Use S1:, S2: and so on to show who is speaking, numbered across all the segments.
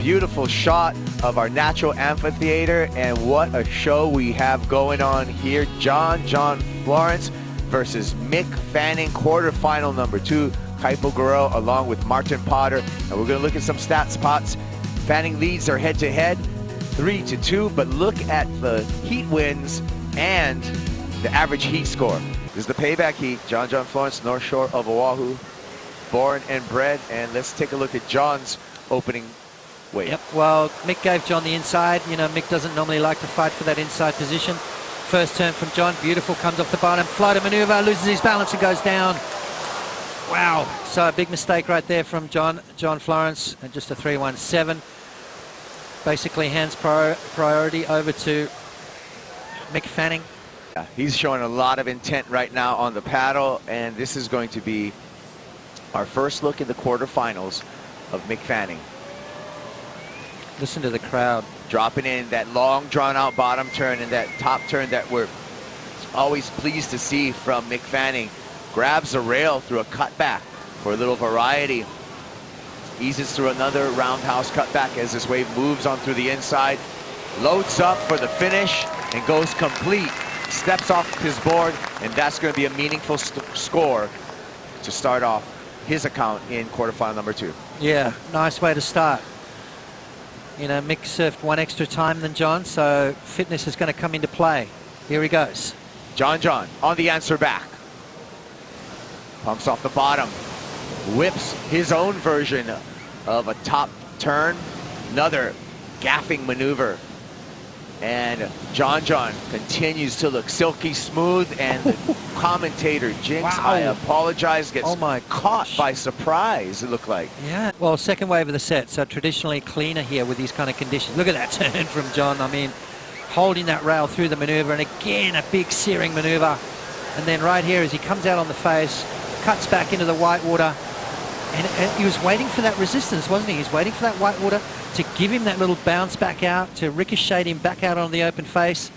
S1: Beautiful shot of our natural amphitheater, and what a show we have going on here. John Florence versus Mick Fanning, quarterfinal number 2. Kaipo Guerrero along with Martin Potter, and we're going to look at some stat spots. Fanning leads their head-to-head 3-2, but look at the heat wins and the average heat score. This is the payback heat. John Florence, North Shore of Oahu, born and bred. And let's take a look at John's opening wave.
S2: Yep, well, Mick gave John the inside. You know, Mick doesn't normally like to fight for that inside position. First turn from John, beautiful, comes off the bottom, floater maneuver, loses his balance and goes down. Wow, so a big mistake right there from John Florence, and just a 3-1-7. Basically hands priority over to Mick Fanning.
S1: Yeah, he's showing a lot of intent right now on the paddle, and this is going to be our first look in the quarterfinals of Mick Fanning.
S2: Listen to the crowd.
S1: Dropping in that long drawn-out bottom turn and that top turn that we're always pleased to see from Mick Fanning. Grabs the rail through a cutback for a little variety. Eases through another roundhouse cutback as this wave moves on through the inside. Loads up for the finish and goes complete. Steps off his board, and that's going to be a meaningful score to start off his account in quarterfinal number 2.
S2: Yeah, nice way to start. You know, Mick surfed one extra time than John, so fitness is going to come into play. Here he goes.
S1: John on the answer back. Pumps off the bottom. Whips his own version of a top turn. Another gaffing maneuver. And John continues to look silky smooth, and the commentator, Jinx,
S2: wow.
S1: I apologize, gets caught
S2: gosh.
S1: by surprise, it looked like.
S2: Yeah, well, second wave of the set, so traditionally cleaner here with these kind of conditions. Look at that turn from John. I mean, holding that rail through the maneuver, and again, a big searing maneuver. And then right here, as he comes out on the face, cuts back into the white water, and he was waiting for that resistance, wasn't he? He's waiting for that white water to give him that little bounce back out, to ricochet him back out on the open face.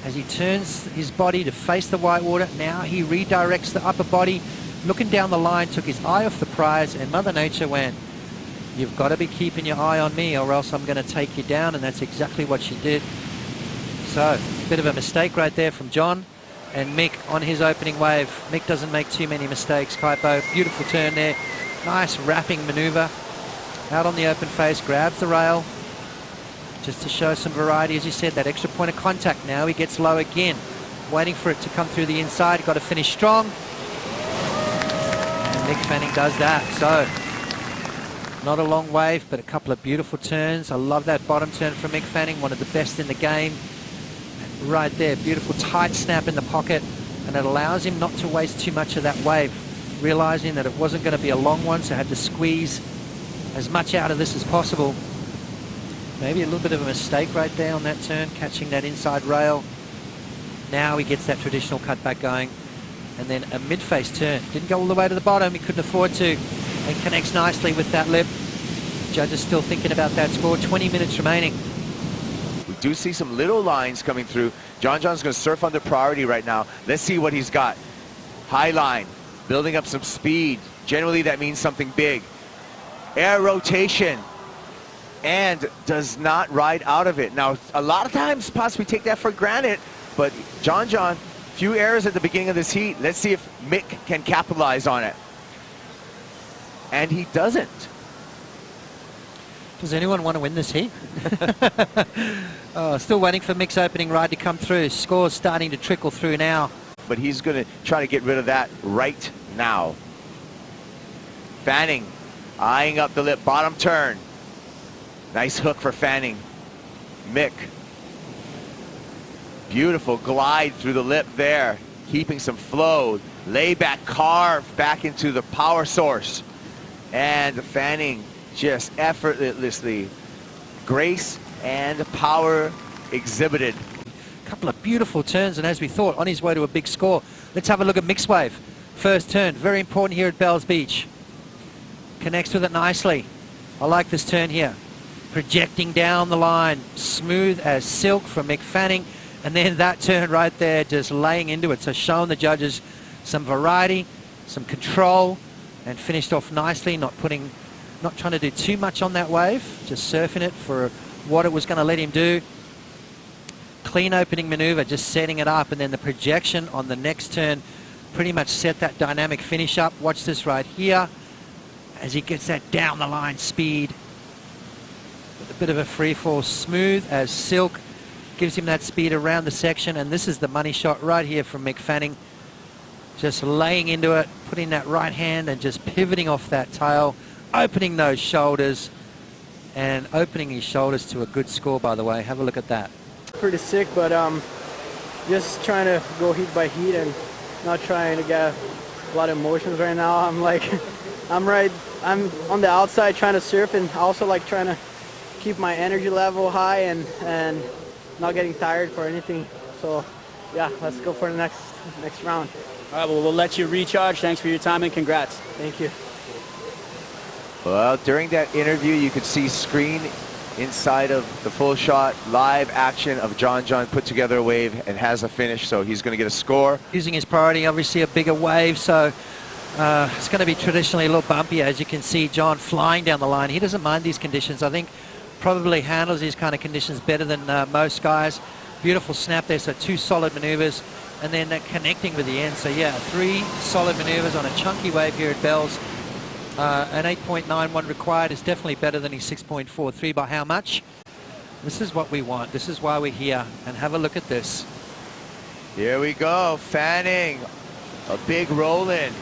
S2: As he turns his body to face the white water, now he redirects the upper body, looking down the line, took his eye off the prize, and Mother Nature went, "You've got to be keeping your eye on me or else I'm going to take you down," and that's exactly what she did. So, bit of a mistake right there from John. And Mick on his opening wave. Mick doesn't make too many mistakes. Kaipo, beautiful turn there. Nice wrapping maneuver. Out on the open face, grabs the rail. Just to show some variety, as you said, that extra point of contact. Now he gets low again. Waiting for it to come through the inside. Got to finish strong. And Mick Fanning does that. So, not a long wave, but a couple of beautiful turns. I love that bottom turn from Mick Fanning, one of the best in the game. Right there, beautiful tight snap in the pocket, and it allows him not to waste too much of that wave, realizing that it wasn't going to be a long one, so had to squeeze as much out of this as possible. Maybe a little bit of a mistake right there on that turn, catching that inside rail. Now he gets that traditional cutback going, and then a mid-face turn. Didn't go all the way to the bottom, he couldn't afford to, and connects nicely with that lip. Judges still thinking about that score. 20 minutes remaining.
S1: We do see some little lines coming through. John's going to surf under priority right now. Let's see what he's got. High line, building up some speed. Generally, that means something big. Air rotation, and does not ride out of it. Now, a lot of times, possibly take that for granted, but John, few errors at the beginning of this heat. Let's see if Mick can capitalize on it. And he doesn't.
S2: Does anyone want to win this heat? Oh, still waiting for Mick's opening ride to come through. Scores starting to trickle through now.
S1: But he's going to try to get rid of that right now. Fanning eyeing up the lip, bottom turn. Nice hook for Fanning. Mick. Beautiful glide through the lip there, keeping some flow. Lay back, carve back into the power source. And Fanning just effortlessly, grace and power exhibited.
S2: A couple of beautiful turns, and as we thought, on his way to a big score. Let's have a look at Mick's wave. First turn, very important here at Bells Beach. Connects with it nicely. I like this turn here. Projecting down the line, smooth as silk from Mick Fanning. And then that turn right there, just laying into it. So showing the judges some variety, some control, and finished off nicely, not not trying to do too much on that wave, just surfing it for what it was going to let him do. Clean opening maneuver, just setting it up, and then the projection on the next turn pretty much set that dynamic finish up. Watch this right here as he gets that down the line speed with a bit of a free fall, smooth as silk, gives him that speed around the section. And this is the money shot right here from Mick Fanning, just laying into it, putting that right hand and just pivoting off that tail, opening those shoulders, and opening his shoulders to a good score, by the way. Have a look at that.
S3: Pretty sick, but just trying to go heat by heat and not trying to get a lot of emotions right now. I'm on the outside trying to surf, and also like trying to keep my energy level high and not getting tired for anything. So yeah, let's go for the next round.
S4: All right, well, we'll let you recharge. Thanks for your time and congrats.
S3: Thank you.
S1: Well, during that interview, you could see screen inside of the full shot, live action of John put together a wave and has a finish, so he's going to get a score.
S2: Using his priority, obviously a bigger wave, so it's going to be traditionally a little bumpy. As you can see, John flying down the line. He doesn't mind these conditions. I think probably handles these kind of conditions better than most guys. Beautiful snap there, so 2 solid maneuvers, and then connecting with the end. So yeah, 3 solid maneuvers on a chunky wave here at Bells. An 8.91 required is definitely better than his 6.43. By how much? This is what we want. This is why we're here. And have a look at this.
S1: Here we go. Fanning, a big roll in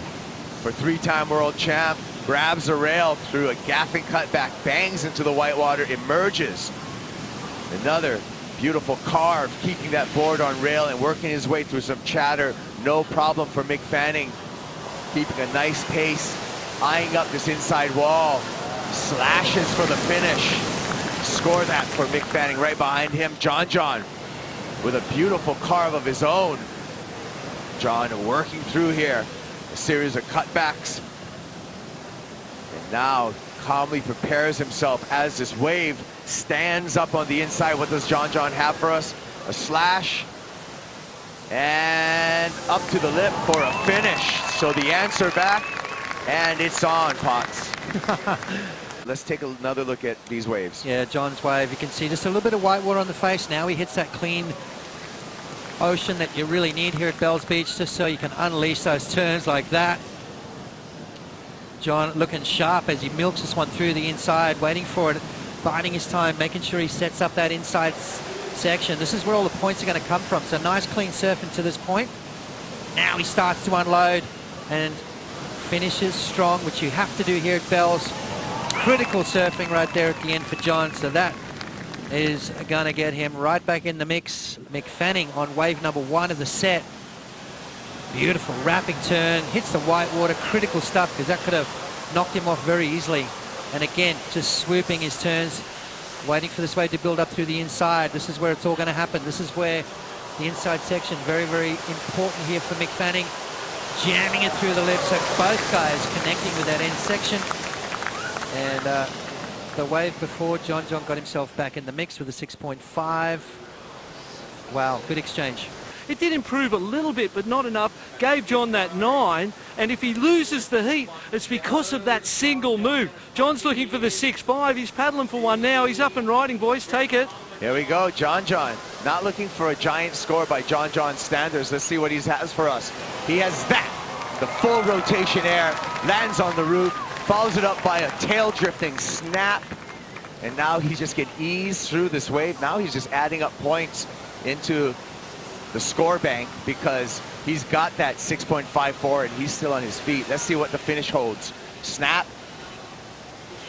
S1: for 3-time world champ. Grabs a rail through a gaffing cutback, bangs into the whitewater, emerges. Another beautiful carve, keeping that board on rail and working his way through some chatter. No problem for Mick Fanning, keeping a nice pace, eyeing up this inside wall. Slashes for the finish. Score that for Mick Fanning. Right behind him, John with a beautiful carve of his own. John working through here, a series of cutbacks. And now calmly prepares himself as this wave stands up on the inside. What does John have for us? A slash. And up to the lip for a finish. So the answer back, and it's on, Potts. Let's take another look at these waves.
S2: Yeah, John's wave, you can see just a little bit of white water on the face. Now he hits that clean ocean that you really need here at Bells Beach, just so you can unleash those turns like that. John looking sharp as he milks this one through the inside, waiting for it, biding his time, making sure he sets up that inside section. This is where all the points are going to come from. So nice clean surfing to this point. Now he starts to unload and finishes strong, which you have to do here at Bells. Critical surfing right there at the end for John. So that is going to get him right back in the mix. Mick Fanning on wave number 1 of the set. Beautiful wrapping turn, hits the white water, critical stuff, because that could have knocked him off very easily. And again, just swooping his turns, waiting for this wave to build up through the inside. This is where it's all going to happen. This is where the inside section, very, very important here for Mick Fanning. Jamming it through the lip, so both guys connecting with that end section. And the wave before, John got himself back in the mix with a 6.5. Wow, good exchange.
S5: It did improve a little bit, but not enough. Gave John that 9, and if he loses the heat, it's because of that single move. John's looking for the 6.5. He's paddling for one now. He's up and riding, boys. Take it.
S1: Here we go, John. Not looking for a giant score by John standards. Let's see what he has for us. He has that. The full rotation air, lands on the roof, follows it up by a tail drifting snap. And now he just can ease through this wave. Now he's just adding up points into the score bank because he's got that 6.54 and he's still on his feet. Let's see what the finish holds. Snap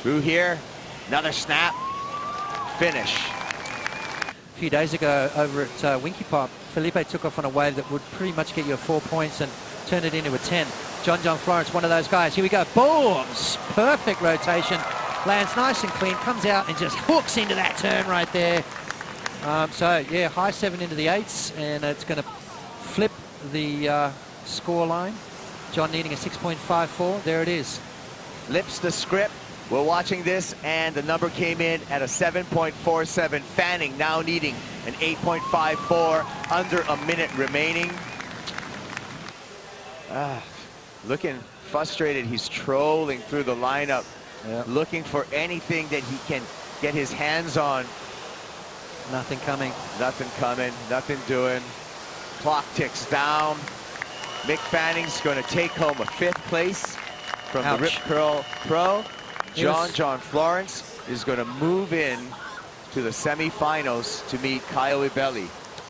S1: through here, another snap, finish.
S2: A few days ago over at Winky Pop, Felipe took off on a wave that would pretty much get you 4 points and turn it into a 10. John Florence, one of those guys. Here we go, booms, perfect rotation, lands nice and clean, comes out and just hooks into that turn right there. So yeah, high 7 into the 8s, and it's going to flip the score line. John needing a 6.54. There it is.
S1: Flips the script. We're watching this, and the number came in at a 7.47. Fanning now needing an 8.54, under a minute remaining. Looking frustrated. He's trolling through the lineup,
S2: Yeah.
S1: looking for anything that he can get his hands on.
S2: Nothing coming.
S1: Nothing coming, nothing doing. Clock ticks down. Mick Fanning's going to take home a 5th place from
S2: Ouch.
S1: the Rip Curl Pro.
S2: He was-
S1: John Florence is going to move in to the semifinals to meet Kyle Ibelli.